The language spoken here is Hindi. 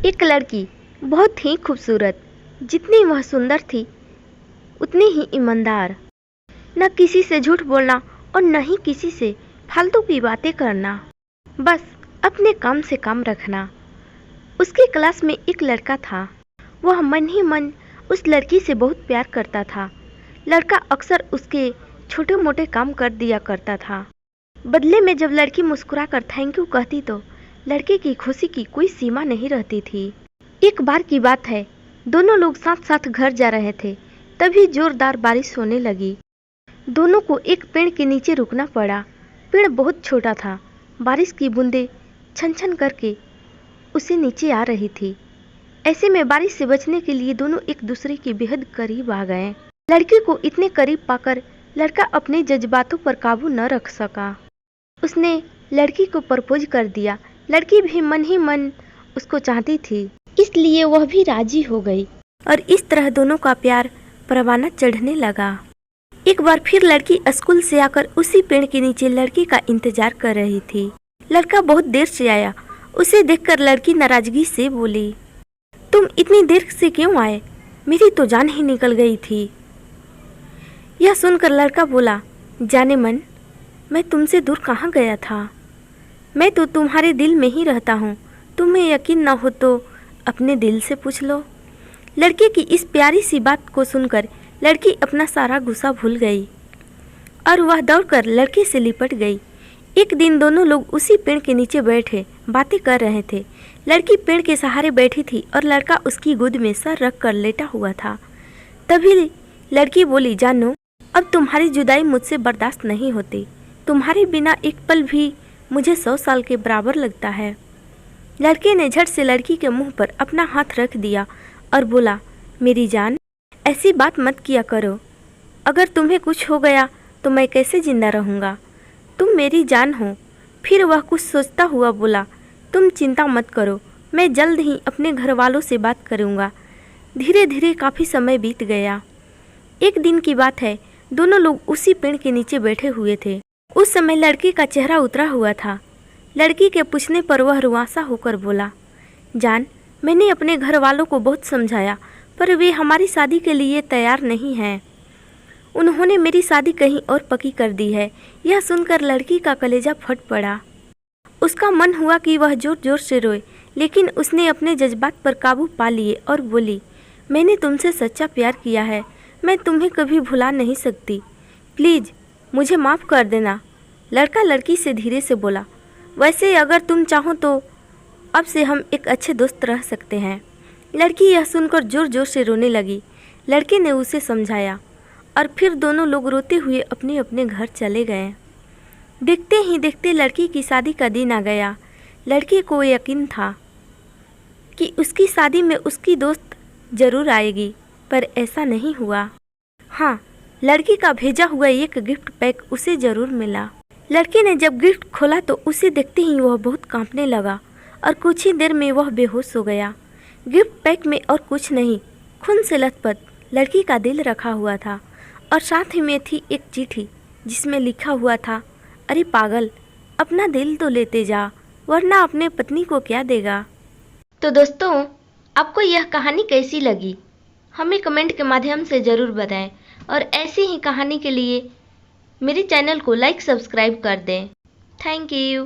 एक लड़की बहुत ही खूबसूरत, जितनी वह सुंदर थी उतनी ही ईमानदार। न किसी से झूठ बोलना और न ही किसी से फालतू की बातें करना, बस अपने काम से काम रखना। उसके क्लास में एक लड़का था। वह मन ही मन उस लड़की से बहुत प्यार करता था। लड़का अक्सर उसके छोटे मोटे काम कर दिया करता था। बदले में जब लड़की मुस्कुरा कर थैंक यू कहती तो लड़के की खुशी की कोई सीमा नहीं रहती थी। एक बार की बात है, दोनों लोग साथ साथ घर जा रहे थे, तभी जोरदार बारिश होने लगी। दोनों को एक पेड़ के नीचे रुकना पड़ा। पेड़ बहुत छोटा था। बारिश की बूंदें छन छन करके उसे नीचे आ रही थी। ऐसे में बारिश से बचने के लिए दोनों एक दूसरे के बेहद करीब आ गए। लड़की को इतने करीब पाकर लड़का अपने जज्बातों पर काबू न रख सका। उसने लड़की को प्रपोज कर दिया। लड़की भी मन ही मन उसको चाहती थी, इसलिए वह भी राजी हो गई और इस तरह दोनों का प्यार परवाना चढ़ने लगा। एक बार फिर लड़की स्कूल से आकर उसी पेड़ के नीचे लड़के का इंतजार कर रही थी। लड़का बहुत देर से आया। उसे देखकर लड़की नाराजगी से बोली, तुम इतनी देर से क्यों आए? मेरी तो जान ही निकल गई थी। यह सुनकर लड़का बोला, जाने मन, मैं तुमसे दूर कहाँ गया था? मैं तो तुम्हारे दिल में ही रहता हूँ। तुम्हें यकीन न हो तो अपने दिल से पूछ लो। लड़के की इस प्यारी सी बात को सुनकर लड़की अपना सारा गुस्सा भूल गई और वह दौड़कर लड़के से लिपट गई। एक दिन दोनों लोग उसी पेड़ के नीचे बैठे बातें कर रहे थे। लड़की पेड़ के सहारे बैठी थी और लड़का उसकी गोद में सर रख कर लेटा हुआ था। तभी लड़की बोली, जानो, अब तुम्हारी जुदाई मुझसे बर्दाश्त नहीं होती। तुम्हारे बिना एक पल भी मुझे 100 साल के बराबर लगता है। लड़के ने झट से लड़की के मुंह पर अपना हाथ रख दिया और बोला, मेरी जान, ऐसी बात मत किया करो। अगर तुम्हें कुछ हो गया तो मैं कैसे जिंदा रहूँगा? तुम मेरी जान हो। फिर वह कुछ सोचता हुआ बोला, तुम चिंता मत करो, मैं जल्द ही अपने घर वालों से बात करूँगा। धीरे धीरे काफ़ी समय बीत गया। एक दिन की बात है, दोनों लोग उसी पेड़ के नीचे बैठे हुए थे। उस समय लड़की का चेहरा उतरा हुआ था। लड़की के पूछने पर वह रुआंसा होकर बोला, जान, मैंने अपने घर वालों को बहुत समझाया पर वे हमारी शादी के लिए तैयार नहीं हैं। उन्होंने मेरी शादी कहीं और पक्की कर दी है। यह सुनकर लड़की का कलेजा फट पड़ा। उसका मन हुआ कि वह जोर जोर से रोए, लेकिन उसने अपने जज्बात पर काबू पा लिए और बोली, मैंने तुमसे सच्चा प्यार किया है। मैं तुम्हें कभी भुला नहीं सकती। प्लीज़ मुझे माफ़ कर देना। लड़का लड़की से धीरे से बोला, वैसे अगर तुम चाहो तो अब से हम एक अच्छे दोस्त रह सकते हैं। लड़की यह सुनकर जोर जोर से रोने लगी। लड़के ने उसे समझाया और फिर दोनों लोग रोते हुए अपने अपने घर चले गए। देखते ही देखते लड़की की शादी का दिन आ गया। लड़के को यकीन था कि उसकी शादी में उसकी दोस्त जरूर आएगी, पर ऐसा नहीं हुआ। हाँ, लड़की का भेजा हुआ एक गिफ्ट पैक उसे जरूर मिला। लड़के ने जब गिफ्ट खोला तो उसे देखते ही वह बहुत कांपने लगा और कुछ ही देर में वह बेहोश हो गया। गिफ्ट पैक में और कुछ नहीं, खून से लथपथ लड़की का दिल रखा हुआ था और साथ ही में थी एक चिट्ठी जिसमें लिखा हुआ था, अरे पागल, अपना दिल तो लेते जा, वरना अपने पत्नी को क्या देगा। तो दोस्तों, आपको यह कहानी कैसी लगी हमें कमेंट के माध्यम से ज़रूर बताएं और ऐसी ही कहानी के लिए मेरे चैनल को लाइक सब्सक्राइब कर दें। Thank you.